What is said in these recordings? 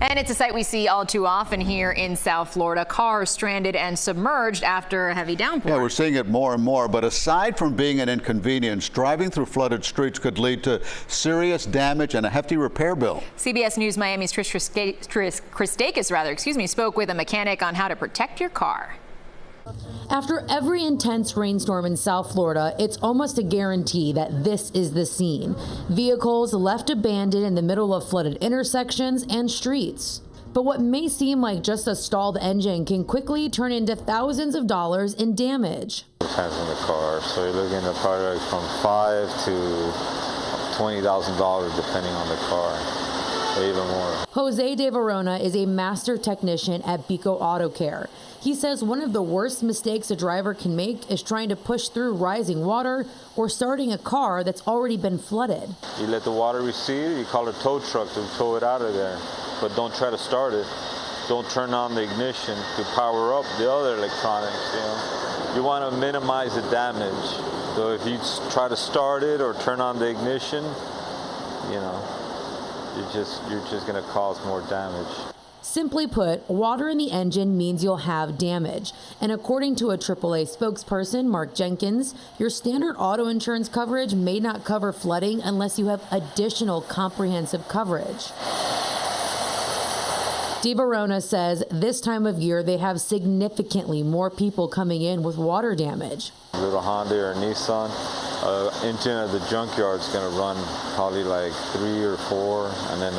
And it's a sight we see all too often here in South Florida. Cars stranded and submerged after a heavy downpour. Yeah, we're seeing it more and more. But aside from being an inconvenience, driving through flooded streets could lead to serious damage and a hefty repair bill. CBS News Miami's Trish Christakis, spoke with a mechanic on how to protect your car. After every intense rainstorm in South Florida, it's almost a guarantee that this is the scene. Vehicles left abandoned in the middle of flooded intersections and streets. But what may seem like just a stalled engine can quickly turn into thousands of dollars in damage. Depends on the car, so you're looking at probably from $5,000 to $20,000 depending on the car, or even more. Jose De Verona is a master technician at Bico Auto Care. He says one of the worst mistakes a driver can make is trying to push through rising water or starting a car that's already been flooded. You let the water recede, you call a tow truck to tow it out of there, but don't try to start it. Don't turn on the ignition to power up the other electronics. You want to minimize the damage. So if you try to start it or turn on the ignition, you're just going to cause more damage. Simply put, water in the engine means you'll have damage. And according to a AAA spokesperson, Mark Jenkins, your standard auto insurance coverage may not cover flooding unless you have additional comprehensive coverage. De Verona says this time of year they have significantly more people coming in with water damage. A little Honda or Nissan engine at the junkyard is going to run probably like 3 or 4, and then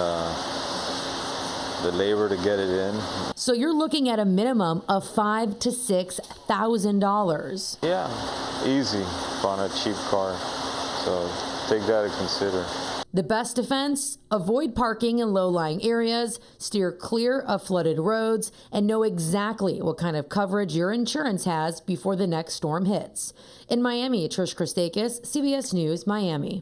the labor to get it in. So you're looking at a minimum of $5,000 to $6,000. Yeah, easy on a cheap car. So take that into consider. The best defense? Avoid parking in low-lying areas, steer clear of flooded roads, and know exactly what kind of coverage your insurance has before the next storm hits. In Miami, Trish Christakis, CBS News, Miami.